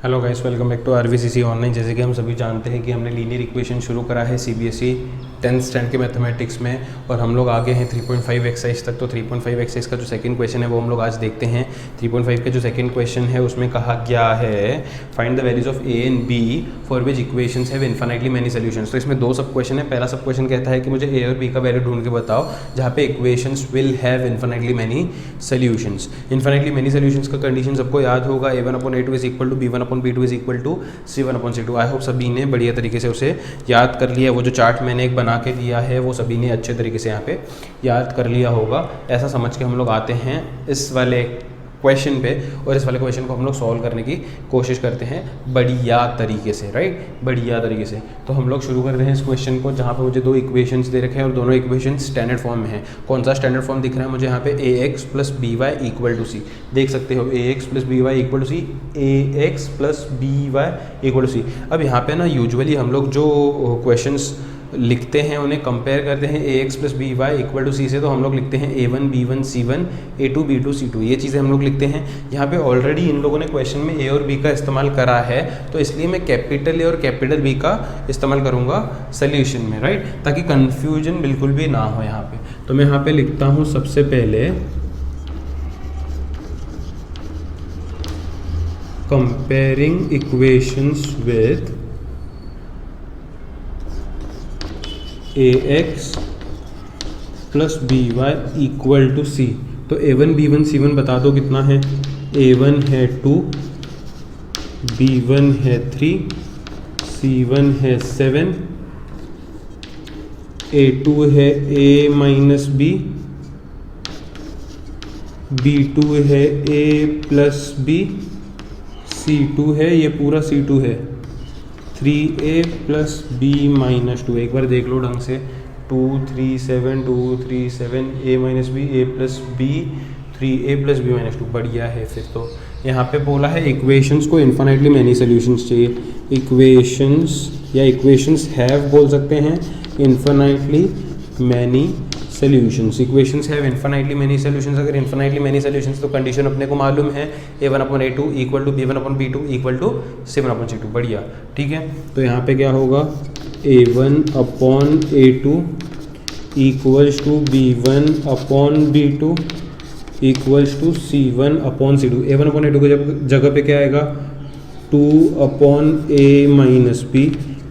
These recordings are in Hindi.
Hello guys, welcome back to RVCC online. जैसे कि हम सभी जानते हैं कि हमने लीनियर इक्वेशन शुरू करा है सीबीएसई 10th स्टैंडर्ड के मैथमेटिक्स में, और हम लोग आगे हैं 3.5 एक्सरसाइज तक। तो 3.5 एक्सरसाइज का जो सेकंड क्वेश्चन है वो हम लोग आज देखते हैं। 3.5 का जो सेकंड क्वेश्चन है उसमें कहा गया है find the values of a and b for which equations have infinitely many solutions. तो इसमें दो सब क्वेश्चन है। पहला सब क्वेश्चन कहता है कि मुझे ए और बी का वैल्यू ढूंढ के बताओ जहाँ पे equations will have infinitely many solutions. Infinitely many solutions का कंडीशन सबको याद होगा, a1/a2 is equal to b1/b2 is equal to c1/c2। I hope सभी ने बढ़िया तरीके से उसे याद कर लिया। वो जो चार्ट मैंने एक बना के दिया है वो सभी ने अच्छे तरीके से यहाँ पे याद कर लिया होगा। ऐसा समझ के हम लोग आते हैं इस वाले क्वेश्चन पे, और इस वाले क्वेश्चन को हम लोग सॉल्व करने की कोशिश करते हैं बढ़िया तरीके से, राइट, बढ़िया तरीके से। तो हम लोग शुरू करते हैं इस क्वेश्चन को, जहाँ पे मुझे दो इक्वेशंस दे रखे हैं और दोनों इक्वेशन स्टैंडर्ड फॉर्म में है। कौन सा स्टैंडर्ड फॉर्म दिख रहा है मुझे यहाँ पे? ax plus b y equal to c. देख सकते हो ax plus b y equal to c, ax plus b y equal to c. अब यहाँ पे ना यूजुअली हम लोग जो क्वेश्चंस लिखते हैं उन्हें कंपेयर करते हैं ax plus b y equal to c से। तो हम लोग लिखते हैं a1 b1 c1 a2 b2 c2, ये चीज़ें हम लोग लिखते हैं। यहाँ पे ऑलरेडी इन लोगों ने क्वेश्चन में a और b का इस्तेमाल करा है, तो इसलिए मैं कैपिटल a और कैपिटल b का इस्तेमाल करूँगा सोल्यूशन में, राइट, ताकि कन्फ्यूजन बिल्कुल भी ना हो यहाँ पे। तो मैं यहाँ पे लिखता हूँ सबसे पहले comparing equations with ax plus b y equal to c. तो a1 b1 c1 बता दो कितना है। a1 है 2, b1 है 3, c1 है 7, a2 है a माइनस बी, b2 है a प्लस बी, c2 है, ये पूरा c2 है 3a प्लस b माइनस 2। एक बार देख लो ढंग से, 2 3 7 2 3 7 a minus b, a plus b 3a plus b minus 2। बढ़िया है। फिर तो यहाँ पे बोला है इक्वेशंस को इन्फिनिटली मैनी सॉल्यूशंस चाहिए। इक्वेशंस या इक्वेशंस हैव बोल सकते हैं infinitely many solutions. Equations have infinitely many solutions. अगर इन्फिनिटली मैनी सॉल्यूशंस तो कंडीशन अपने को मालूम है a1/a2 equal to b1/b2 equal to c1/c2। बढ़िया, ठीक है। तो यहाँ पे क्या होगा, a1/a2 equals to b1/b2 equals to c1/c2। a1/a2 की जगह पे क्या आएगा, 2/a माइनस b।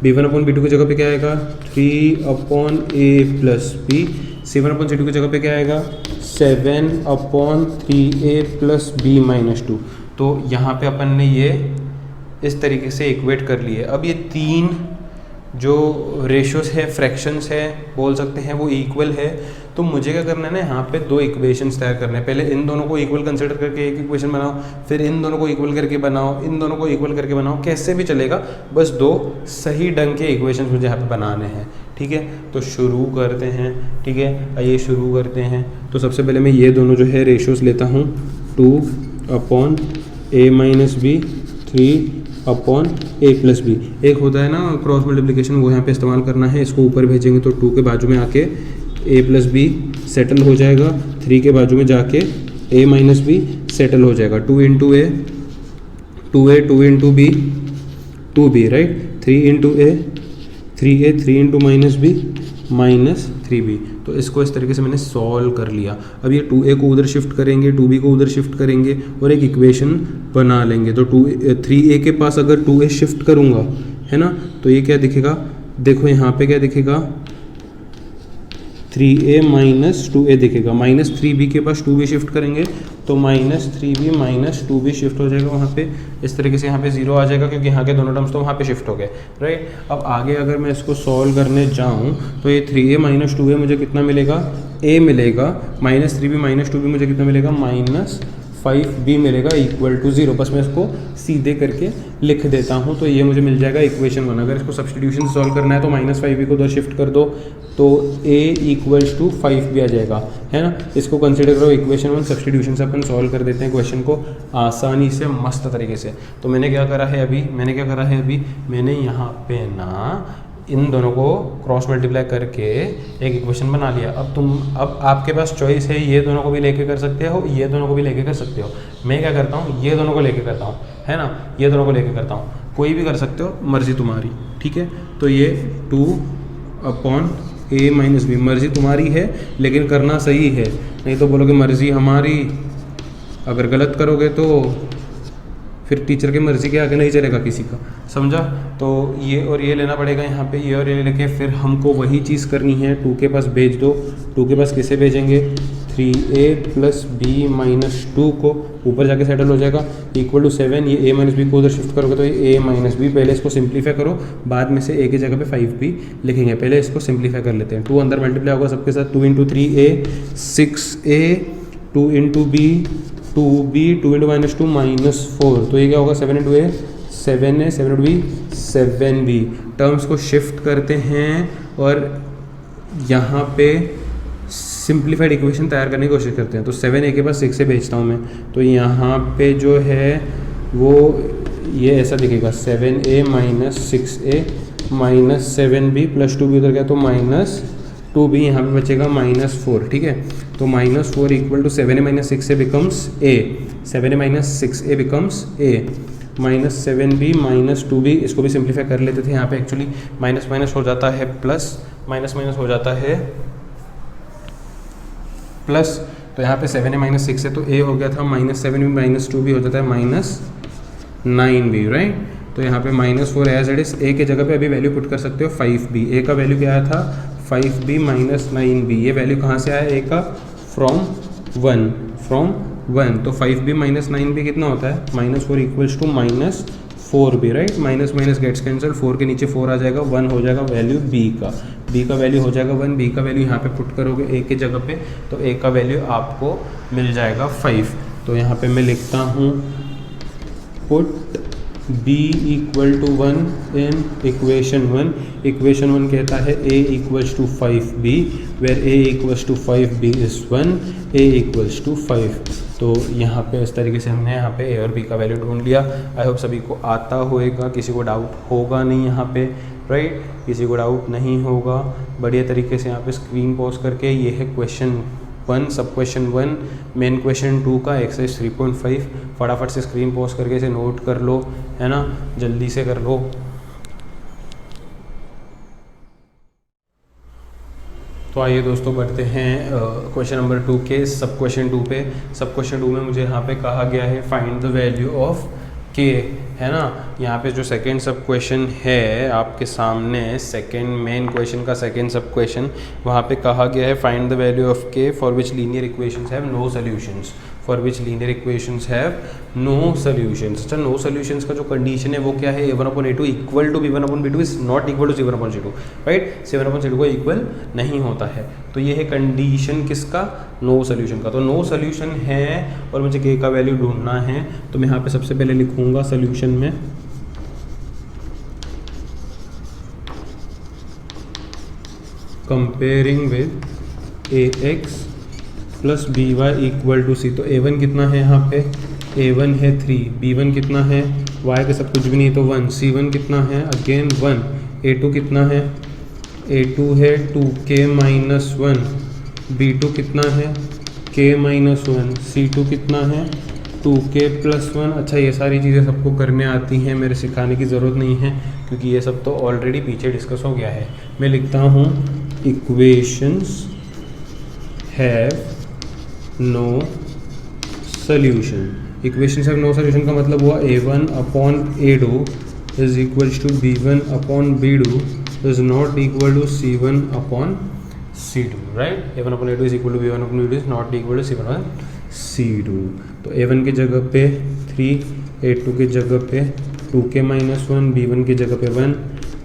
b1/b2 की जगह पे क्या आएगा, 3/a प्लस b। c1/c2 की जगह पे क्या आएगा, 7/3a प्लस b माइनस 2। तो यहाँ पे अपन ने ये इस तरीके से इक्वेट कर लिए। अब ये तीन जो रेशियोज है, फ्रैक्शंस है बोल सकते हैं, वो इक्वल है। तो मुझे क्या करना है ना, यहाँ पे दो इक्वेशंस तैयार करने हैं। पहले इन दोनों को इक्वल कंसिडर करके एक इक्वेशन बनाओ, फिर इन दोनों को इक्वल करके बनाओ, इन दोनों को इक्वल करके बनाओ, कैसे भी चलेगा, बस दो सही ढंग के इक्वेशंस मुझे यहाँ पे बनाने हैं, ठीक है। तो शुरू करते हैं, ठीक है, आइए शुरू करते हैं। तो सबसे पहले मैं ये दोनों जो है रेशियोज लेता हूँ, 2/a minus B, 3/a plus B. एक होता है ना क्रॉस मल्टीप्लिकेशन, वो यहाँ पे इस्तेमाल करना है। इसको ऊपर भेजेंगे तो 2 के बाजू में आके a प्लस बी सेटल हो जाएगा, 3 के बाजू में जाके a माइनस बी सेटल हो जाएगा। 2 into a 2a, 2 into b 2b, right, 3 into a 3a, 3 into minus b minus 3b। तो इसको इस तरीके से मैंने सॉल्व कर लिया। अब ये 2a को उधर शिफ्ट करेंगे, 2b को उधर शिफ्ट करेंगे और एक इक्वेशन बना लेंगे। तो 3a के पास अगर 2a शिफ्ट करूँगा, है ना, तो ये क्या दिखेगा, देखो यहाँ पे क्या दिखेगा, 3a माइनस 2a दिखेगा। माइनस 3b के पास 2b शिफ्ट करेंगे तो minus 3b minus 2b shift हो जाएगा वहाँ पे। इस तरीके से यहाँ पे 0 आ जाएगा क्योंकि यहाँ के दोनों टर्म्स तो वहाँ पे शिफ्ट हो गए, राइट। अब आगे अगर मैं इसको सॉल्व करने जाऊँ तो ये 3a माइनस 2a मुझे कितना मिलेगा, a मिलेगा, माइनस 3b माइनस 2b मुझे कितना मिलेगा, माइनस 5b मिलेगा इक्वल टू 0। बस मैं इसको सीधे करके लिख देता हूँ तो ये मुझे मिल जाएगा इक्वेशन 1। अगर इसको सब्स्टिट्यूशन सॉल्व करना है तो माइनस 5b को उधर शिफ्ट कर दो तो a इक्वल्स टू 5b आ जाएगा, है ना। इसको कंसिडर करो इक्वेशन 1। सब्स्टिट्यूशन से अपन सॉल्व कर देते हैं क्वेश्चन को आसानी से, मस्त तरीके से। तो मैंने क्या करा है अभी, मैंने यहाँ पे ना इन दोनों को क्रॉस मल्टीप्लाई करके एक इक्वेशन बना लिया। अब आपके पास चॉइस है, ये दोनों को भी लेके कर सकते हो, ये दोनों को भी लेके कर सकते हो। मैं क्या करता हूँ, ये दोनों को लेके करता हूँ। है ना, ये दोनों को लेके करता हूँ, कोई भी कर सकते हो, मर्जी तुम्हारी, ठीक है। तो ये 2/a - b, मर्जी तुम्हारी है लेकिन करना सही है, नहीं तो बोलोगे मर्जी हमारी, अगर गलत करोगे तो फिर टीचर की मर्जी के आगे नहीं चलेगा किसी का, समझा। तो ये और ये लेना पड़ेगा यहाँ पे, ये और ये लेके फिर हमको वही चीज़ करनी है, 2 के पास भेज दो। 2 के पास किसे भेजेंगे, 3a + b - 2 को ऊपर जाके सेटल हो जाएगा, = 7। ये a - b को उधर शिफ्ट करोगे तो ये a - b, पहले इसको सिंप्लीफाई करो, बाद में से a की जगह पे 5b लिखेंगे, पहले इसको सिंप्लीफाई कर लेते हैं। 2 अंदर मल्टीप्लाई होगा सबके साथ, 2 × 3a 6a, 2 × b 2b, 2 × -2 -4, तो ये क्या होगा, 7 × a 7a, 7 × b 7b। Terms को शिफ्ट करते हैं और यहाँ पे सिंप्लीफाइड इक्वेशन तैयार करने की कोशिश करते हैं। तो 7a के पास 6 से भेजता हूँ मैं, तो यहाँ पे जो है वो ये ऐसा दिखेगा, 7a - 6a - 7b + 2b उधर गया तो -2b, यहाँ पे बचेगा -4, ठीक है। तो -4 = 7a - 6a becomes a, 7a - 6a becomes a, -7b - 2b, इसको भी सिंप्लीफाई कर लेते थे। यहाँ पे एक्चुअली माइनस माइनस हो जाता है प्लस, माइनस माइनस हो जाता है प्लस, तो यहाँ पे 7a - 6 है तो a हो गया था -7b - 2b हो जाता है -9b, राइट। तो यहाँ पे -4 एज इट इज, a के जगह पे अभी वैल्यू पुट कर सकते हो 5b, a का वैल्यू क्या आया था 5b - 9b, ये वैल्यू कहाँ से आया, a का फ्रॉम 1, तो 5b - 9b कितना होता है, -4 = -4b, right. Minus minus gets cancel, 4 के नीचे 4 आ जाएगा, 1 हो जाएगा वैल्यू b का वैल्यू हो जाएगा 1, b का वैल्यू यहाँ पे पुट करोगे a के जगह पे, तो a का वैल्यू आपको मिल जाएगा 5। तो यहाँ पे मैं लिखता हूँ put b = 1 in equation 1, equation 1 कहता है a = 5b, where a = 5b is 1, a = 5। तो यहाँ पे इस तरीके से हमने यहाँ पे a और b का वैल्यू ढूंढ लिया। आई होप सभी को आता होएगा, किसी को डाउट होगा नहीं यहाँ पे, राइट, किसी को डाउट नहीं होगा। बढ़िया तरीके से यहाँ पे स्क्रीन पॉज करके, ये है क्वेश्चन 1, सब क्वेश्चन 1, मेन क्वेश्चन 2 का एक्सरसाइज 3.5, फटाफट से स्क्रीन पॉज करके इसे नोट कर लो, है ना, जल्दी से कर लो। तो आइए दोस्तों बढ़ते हैं क्वेश्चन नंबर 2 के सब क्वेश्चन 2 पे। सब क्वेश्चन 2 में मुझे यहाँ पे कहा गया है फाइंड द वैल्यू ऑफ के, है ना। यहाँ पे जो सेकंड सब क्वेश्चन है आपके सामने, सेकंड मेन क्वेश्चन का सेकंड सब क्वेश्चन, वहाँ पे कहा गया है find the value of k for which linear equations have no solutions, for which linear equations have no solutions. अच्छा, नो सॉल्यूशंस का जो कंडीशन है वो क्या है, a1/a2 equal to b1/b2 is not equal to c1/c2, right, c1/c2 को इक्वल नहीं होता है। तो ये है कंडीशन किसका, नो सॉल्यूशन का। तो नो सॉल्यूशन है और मुझे k का वैल्यू ढूंढना है, तो मैं यहाँ पे सबसे पहले लिखूंगा सॉल्यूशन में comparing with ax + by = c। तो a1 कितना है यहाँ पे, a1 है 3, b1 कितना है, y के सब कुछ भी नहीं तो 1, c1 कितना है अगेन 1, a2 कितना है, a2 है 2k - 1, b2 कितना है k - 1, c2 कितना है 2k + 1। अच्छा, ये सारी चीज़ें सबको करने आती हैं, मेरे सिखाने की ज़रूरत नहीं है क्योंकि ये सब तो ऑलरेडी पीछे डिस्कस हो गया है। मैं लिखता हूँ equations have no solution. Equations have no solution का मतलब हुआ a1/a2 is equal to b1/b2 is not equal to c1/c2, right. a1/a2 is equal to b1/b2 is not equal to c1/c2। तो a1 की जगह पे 3, a2 की जगह पे 2k - 1, b1 की जगह पे 1,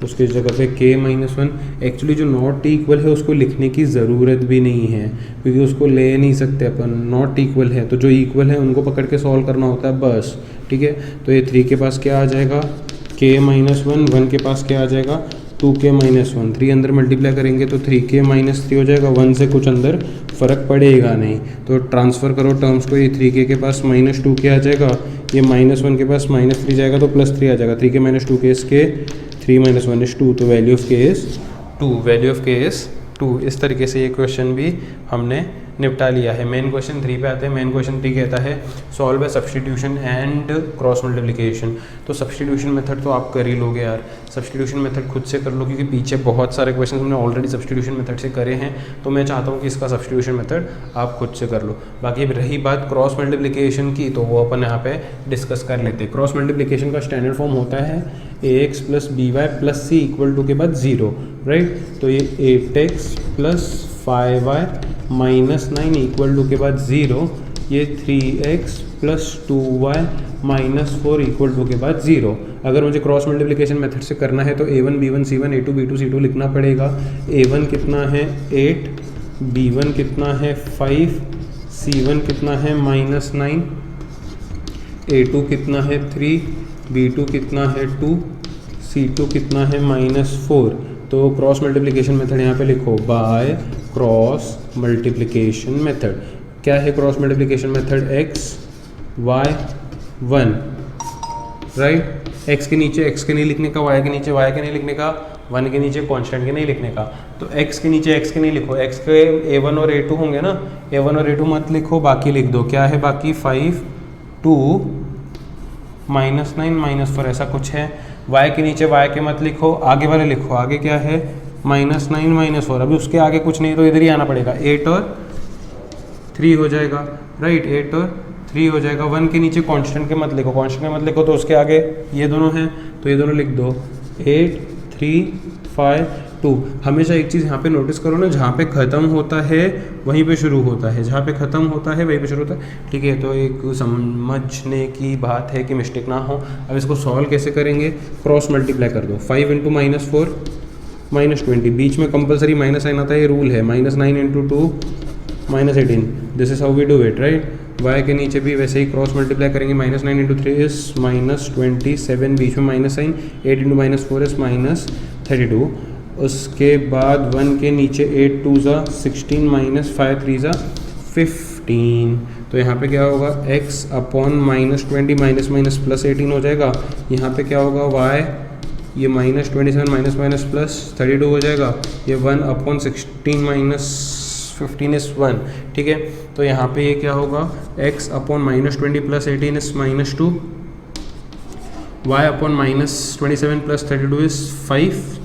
उसके जगह पे k - 1। एक्चुअली जो नॉट इक्वल है उसको लिखने की ज़रूरत भी नहीं है क्योंकि उसको ले नहीं सकते अपन, नॉट इक्वल है तो जो इक्वल है उनको पकड़ के सॉल्व करना होता है बस, ठीक है। तो ये 3 के पास क्या आ जाएगा k - 1, 1 के पास क्या आ जाएगा 2k - 1, 3 अंदर मल्टीप्लाई करेंगे तो 3k - 3 हो जाएगा, 1 से कुछ अंदर फ़र्क पड़ेगा नहीं। तो ट्रांसफ़र करो टर्म्स को, ये 3k के पास -2k आ जाएगा, ये -1 के पास -3 जाएगा तो +3 आ जाएगा, 3k - 2k is k, 3 - 1 is 2, तो value of k is 2, value of k is 2। इस तरीके से ये क्वेश्चन भी हमने निपटा लिया है। मेन क्वेश्चन 3 पे आते हैं। मेन क्वेश्चन 3 कहता है solve by substitution and cross multiplication. तो सब्सटीट्यूशन मेथड तो आप कर ही लोगे यार, सब्सटीट्यूशन मेथड खुद से कर लो, क्योंकि पीछे बहुत सारे क्वेश्चन हमने ऑलरेडी सब्सटीट्यूशन मेथड से करे हैं, तो मैं चाहता हूँ कि इसका सब्सटीट्यूशन मेथड आप खुद से कर लो। बाकी रही बात क्रॉस मल्टीप्लिकेशन की, तो वो अपन यहाँ पे डिस्कस कर लेते हैं। क्रॉस मल्टीप्लिकेशन का स्टैंडर्ड फॉर्म होता है ax plus b y plus c equal to के बाद 0, राइट। तो ये 8x plus 5y minus 9 equal to के बाद 0, ये 3x plus 2y minus 4 equal to के बाद 0। अगर मुझे क्रॉस मल्टीप्लिकेशन मेथड से करना है तो a1 b1 c1 a2 b2 c2 लिखना पड़ेगा। a1 कितना है 8, b1 कितना है 5, c1 कितना है -9, a2 कितना है 3, b2 कितना है 2, c2 कितना है -4। तो क्रॉस मल्टीप्लिकेशन मेथड यहाँ पे लिखो बाय क्रॉस मल्टीप्लिकेशन मेथड। क्या है cross multiplication method? x y 1, right. x के नीचे x के नहीं लिखने का, y के नीचे y के नहीं लिखने का, 1 के नीचे कांस्टेंट के नहीं लिखने का। तो x के नीचे x के नहीं लिखो, x के a1 और a2 होंगे ना, a1 और a2 मत लिखो, बाकी लिख दो। क्या है बाकी? 5 2 -9 -4 ऐसा कुछ है। y के नीचे y के मत लिखो, आगे वाले लिखो। आगे क्या है? -9 -4। अभी उसके आगे कुछ नहीं तो इधर ही आना पड़ेगा, 8 और 3 हो जाएगा, राइट। 8 और 3 हो जाएगा। 1 के नीचे कांस्टेंट के मत लिखो, कांस्टेंट के मत लिखो तो उसके आगे ये दोनों हैं तो ये दोनों लिख दो, 8 3 5 2। हमेशा एक चीज़ यहाँ पे नोटिस करो ना, जहाँ पे ख़त्म होता है वहीं पे शुरू होता है, जहाँ पे ख़त्म होता है वहीं पे शुरू होता है, ठीक है। तो एक समझने की बात है कि मिस्टेक ना हो। अब इसको सॉल्व कैसे करेंगे? क्रॉस मल्टीप्लाई कर दो। 5 × -4 -20, बीच में कंपलसरी माइनस साइन आता है, ये रूल है। -9 × 2 -18, this is how we do it, right. y के नीचे भी वैसे ही क्रॉस मल्टीप्लाई करेंगे। -9 × 3 इज -27, बीच में माइनस साइन, 8 × -4 इज -32। उसके बाद 1 के नीचे 8 2 16 -5 3 15। तो यहाँ पे क्या होगा? x अपॉन -20 माइनस प्लस 18 हो जाएगा। यहाँ पे क्या होगा? y ये -27 माइनस प्लस 32 हो जाएगा। ये 1 अपॉन 16 -15 इस 1, ठीक है। तो यहाँ पे ये क्या होगा? x अपॉन -20 प्लस 18 इस -2, y अपॉन -27 प्लस 32 इस 5,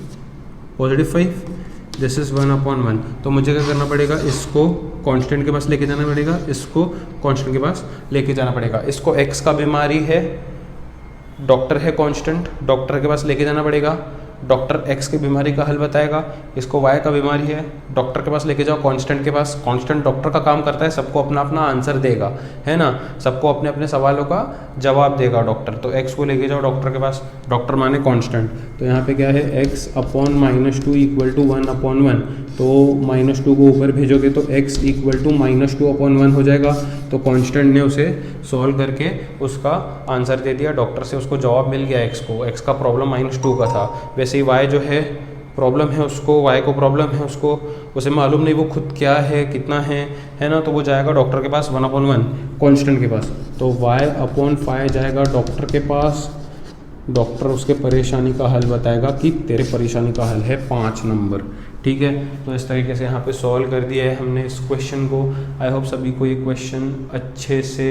पॉजिटिव 5, दिस इज़ 1 अपॉन 1। तो मुझे क्या करना पड़ेगा? इसको कांस्टेंट के पास लेके जाना पड़ेगा, इसको कांस्टेंट के पास लेके जाना पड़ेगा। इसको x का बीमारी है, डॉक्टर है कांस्टेंट, डॉक्टर के पास लेके जाना पड़ेगा, डॉक्टर x की बीमारी का हल बताएगा। इसको y का बीमारी है, डॉक्टर के पास लेके जाओ, कांस्टेंट के पास। कांस्टेंट डॉक्टर का काम करता है, सबको अपना अपना आंसर देगा, है ना, सबको अपने अपने सवालों का जवाब देगा डॉक्टर। तो x को लेके जाओ डॉक्टर के पास, डॉक्टर माने कांस्टेंट। तो यहाँ पे क्या है? x upon -2 equal to 1 upon 1। तो -2 को ऊपर भेजोगे तो x इक्वल टू -2 अपॉन 1 हो जाएगा। तो कांस्टेंट ने उसे सॉल्व करके उसका आंसर दे दिया, डॉक्टर से उसको जवाब मिल गया x को। x का प्रॉब्लम -2 का था। वैसे ही y जो है प्रॉब्लम है उसको, y को प्रॉब्लम है उसको, उसे मालूम नहीं वो खुद क्या है कितना है ना, तो वो जाएगा डॉक्टर के पास 1 अपॉन 1 कांस्टेंट के पास। तो y अपॉन 5 जाएगा डॉक्टर के पास, डॉक्टर उसके परेशानी का हल बताएगा कि तेरे परेशानी का हल है 5 नंबर, ठीक है। तो इस तरीके से यहाँ पे सॉल्व कर दिया है हमने इस क्वेश्चन को। आई होप सभी को ये क्वेश्चन अच्छे से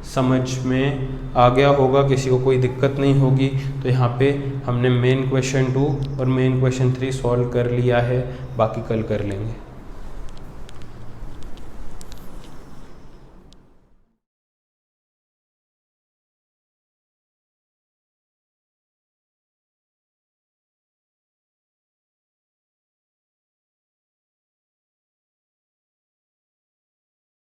समझ में आ गया होगा, किसी को कोई दिक्कत नहीं होगी। तो यहाँ पे हमने मेन क्वेश्चन 2 और मेन क्वेश्चन 3 सॉल्व कर लिया है, बाकी कल कर लेंगे।